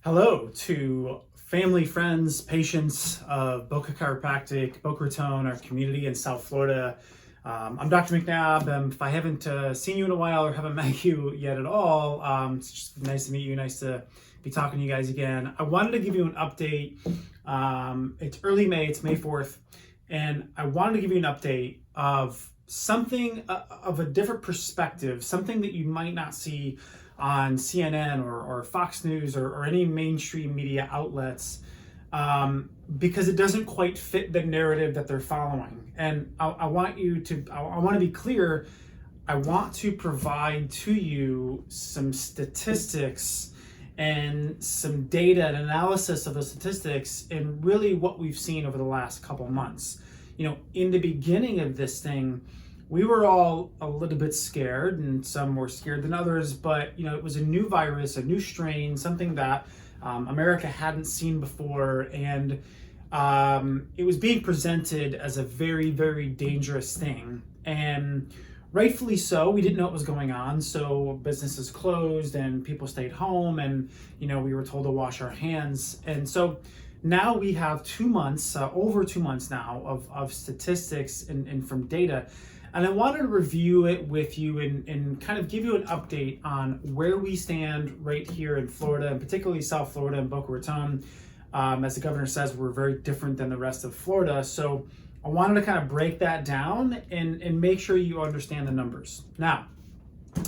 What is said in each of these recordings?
Hello to family, friends, patients of Boca Chiropractic, Boca Raton, our community in South Florida. I'm Dr. McNabb. If I haven't seen you in a while or haven't met you yet at all, it's just nice to meet you. Nice to be talking to you guys again. I wanted to give you an update. It's early May, it's May 4th, and I wanted to give you an update of something of a different perspective, something that you might not see on CNN or Fox News or any mainstream media outlets, because it doesn't quite fit the narrative that they're following. And I want to be clear. I want to provide to you some statistics and some data and analysis of the statistics and really what we've seen over the last couple months. In the beginning of this thing, we were all a little bit scared, and some more scared than others, but it was a new virus, a new strain, something that America hadn't seen before, and it was being presented as a very, very dangerous thing. And rightfully so, we didn't know what was going on, so businesses closed and people stayed home, and we were told to wash our hands. And so now we have 2 months, over 2 months now of statistics and from data. And I wanted to review it with you and kind of give you an update on where we stand right here in Florida, and particularly South Florida and Boca Raton. As the governor says, we're very different than the rest of Florida. So I wanted to kind of break that down and make sure you understand the numbers. Now,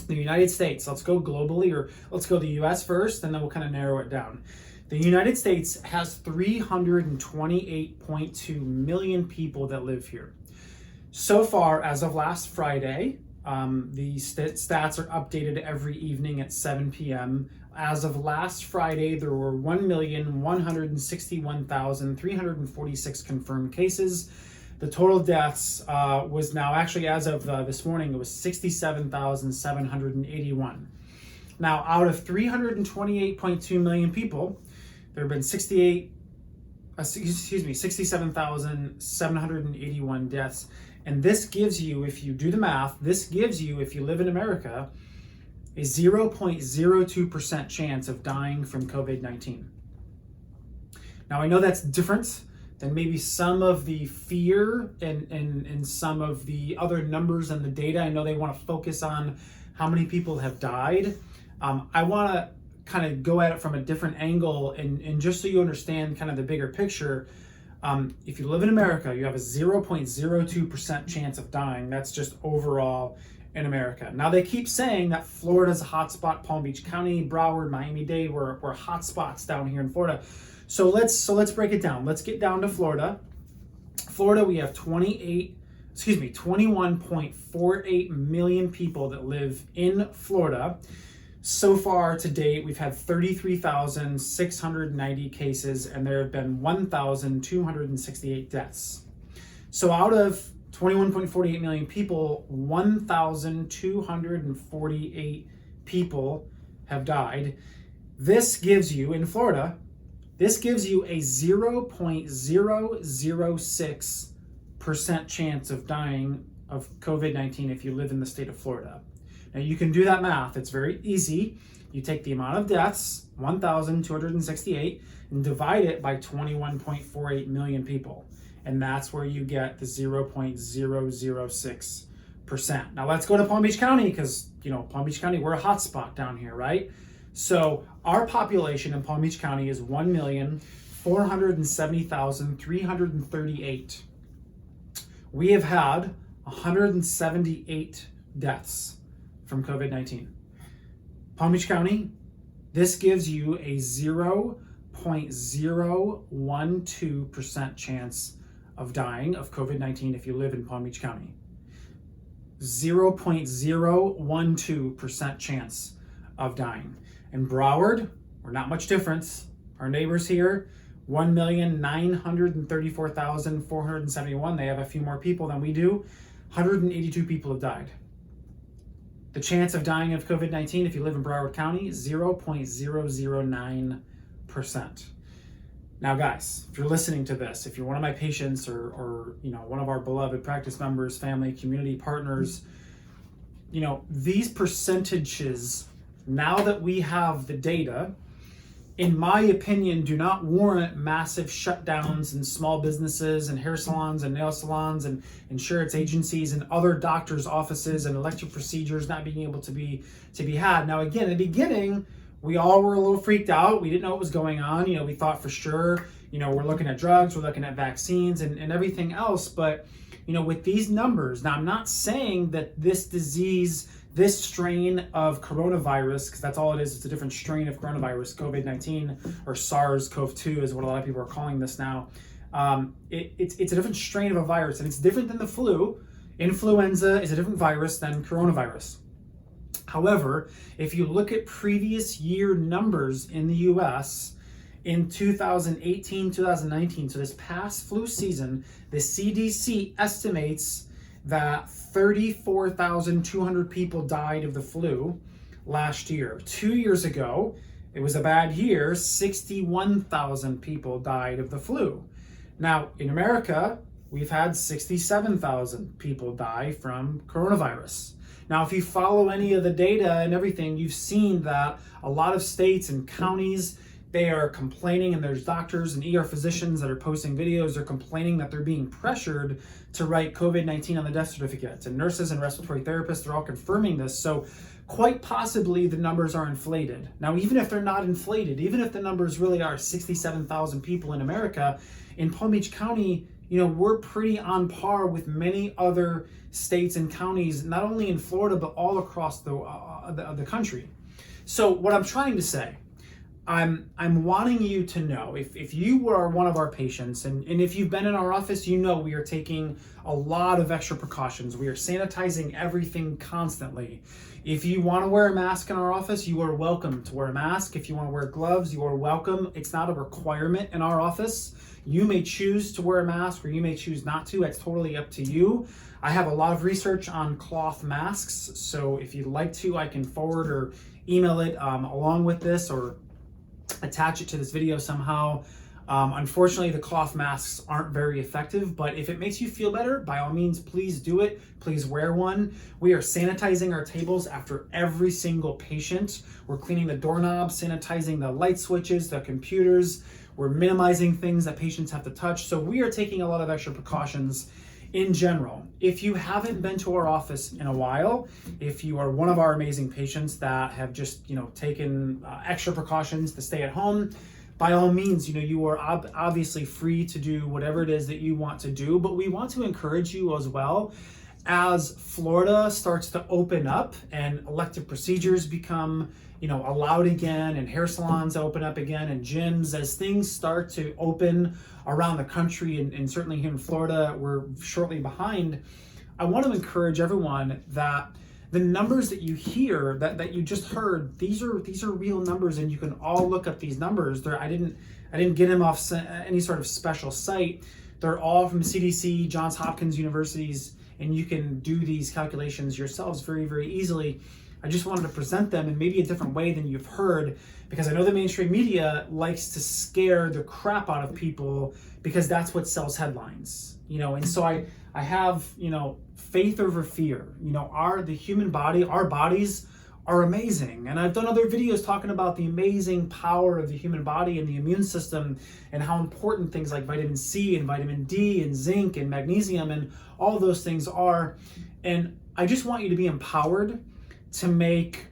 the United States, let's go globally, or let's go to the US first, and then we'll kind of narrow it down. The United States has 328.2 million people that live here. So far, as of last Friday, the stats are updated every evening at 7 p.m. As of last Friday, there were 1,161,346 confirmed cases. The total deaths was now, actually as of this morning, it was 67,781. Now, out of 328.2 million people, there have been 67,781 deaths. And this gives you, if you do the math, if you live in America, a 0.02% chance of dying from COVID-19. Now, I know that's different than maybe some of the fear and some of the other numbers and the data. I know they want to focus on how many people have died. I want to kind of go at it from a different angle, and just so you understand kind of the bigger picture. If you live in America, you have a 0.02% chance of dying. That's just overall in America. Now, they keep saying that Florida's a hotspot. Palm Beach County, Broward, Miami-Dade, we're hotspots down here in Florida. So let's break it down. Let's get down to Florida. Florida, we have 21.48 million people that live in Florida. So far to date, we've had 33,690 cases, and there have been 1,268 deaths. So out of 21.48 million people, 1,248 people have died. This gives you, in Florida, a 0.006% chance of dying of COVID-19 if you live in the state of Florida. Now, you can do that math. It's very easy. You take the amount of deaths, 1,268, and divide it by 21.48 million people. And that's where you get the 0.006%. Now, let's go to Palm Beach County, because, Palm Beach County, we're a hotspot down here, right? So our population in Palm Beach County is 1,470,338. We have had 178 deaths from COVID-19. Palm Beach County, this gives you a 0.012% chance of dying of COVID-19 if you live in Palm Beach County. 0.012% chance of dying. In Broward, we're not much difference. Our neighbors here, 1,934,471. They have a few more people than we do. 182 people have died. The chance of dying of COVID-19 if you live in Broward County, 0.009%. Now, guys, if you're listening to this, if you're one of my patients or one of our beloved practice members, family, community partners, these percentages, now that we have the data, in my opinion, do not warrant massive shutdowns in small businesses and hair salons and nail salons and insurance agencies and other doctors' offices and elective procedures not being able to be had. Now, again, in the beginning, we all were a little freaked out. We didn't know what was going on. We thought for sure, we're looking at drugs, we're looking at vaccines and everything else. But, with these numbers, now I'm not saying that this disease, this strain of coronavirus, because that's all it is, it's a different strain of coronavirus, COVID-19 or SARS-CoV-2 is what a lot of people are calling this now. It's a different strain of a virus, and it's different than the flu. Influenza is a different virus than coronavirus. However, if you look at previous year numbers in the US, in 2018, 2019, so this past flu season, the CDC estimates that 34,200 people died of the flu last year. 2 years ago, it was a bad year, 61,000 people died of the flu. Now, in America, we've had 67,000 people die from coronavirus. Now, if you follow any of the data and everything, you've seen that a lot of states and counties, they are complaining, and there's doctors and ER physicians that are posting videos. They're complaining that they're being pressured to write COVID-19 on the death certificates. And nurses and respiratory therapists, they're all confirming this. So quite possibly the numbers are inflated. Now, even if they're not inflated, even if the numbers really are 67,000 people in America, in Palm Beach County, we're pretty on par with many other states and counties, not only in Florida, but all across the country. So what I'm trying to say, I'm wanting you to know, if you are one of our patients, and if you've been in our office, we are taking a lot of extra precautions. We are sanitizing everything constantly. If you want to wear a mask in our office, you are welcome to wear a mask. If you want to wear gloves, you are welcome. It's not a requirement in our office. You may choose to wear a mask or you may choose not to. It's totally up to you. I have a lot of research on cloth masks, so if you'd like to, I can forward or email it along with this, or attach it to this video somehow. Unfortunately, the cloth masks aren't very effective, but if it makes you feel better, by all means, please do it. Please wear one. We are sanitizing our tables after every single patient. We're cleaning the doorknobs, sanitizing the light switches, the computers. We're minimizing things that patients have to touch. So we are taking a lot of extra precautions in general. If you haven't been to our office in a while, if you are one of our amazing patients that have just taken extra precautions to stay at home, by all means, you are obviously free to do whatever it is that you want to do, but we want to encourage you as well. As Florida starts to open up and elective procedures become allowed again, and hair salons open up again, and gyms, as things start to open around the country, and certainly here in Florida, we're shortly behind. I want to encourage everyone that the numbers that you hear, that you just heard, these are real numbers, and you can all look up these numbers. I didn't get them off any sort of special site. They're all from CDC, Johns Hopkins universities, and you can do these calculations yourselves very, very easily. I just wanted to present them in maybe a different way than you've heard, because I know the mainstream media likes to scare the crap out of people because that's what sells headlines, and so I have, faith over fear. The human body, our bodies are amazing. And I've done other videos talking about the amazing power of the human body and the immune system, and how important things like vitamin C and vitamin D and zinc and magnesium and all those things are. And I just want you to be empowered to make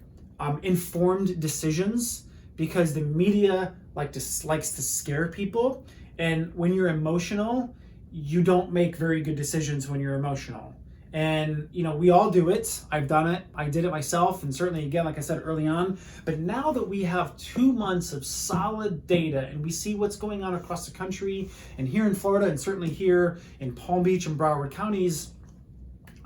informed decisions, because the media likes to scare people. And when you're emotional, you don't make very good decisions when you're emotional. And we all do it. I've done it. I did it myself, and certainly, again, like I said early on. But now that we have 2 months of solid data, and we see what's going on across the country, and here in Florida, and certainly here in Palm Beach and Broward counties,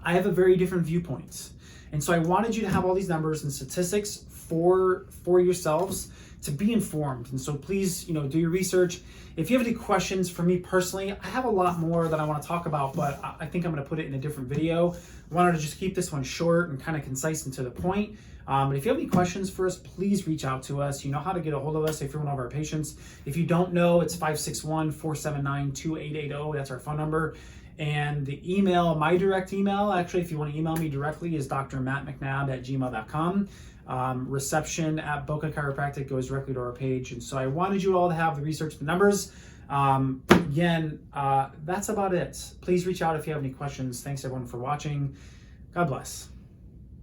I have a very different viewpoint. And so I wanted you to have all these numbers and statistics for yourselves to be informed. And so please, do your research. If you have any questions for me personally, I have a lot more that I want to talk about, but I think I'm going to put it in a different video. I wanted to just keep this one short and kind of concise and to the point. But if you have any questions for us, please reach out to us. You know how to get a hold of us if you're one of our patients. If you don't know, it's 561-479-2880. That's our phone number. And the email, my direct email, actually, if you want to email me directly, is drmattmcnabb@gmail.com. Reception at Boca Chiropractic goes directly to our page. And so I wanted you all to have the research, the numbers. Again, that's about it. Please reach out if you have any questions. Thanks everyone for watching. God bless.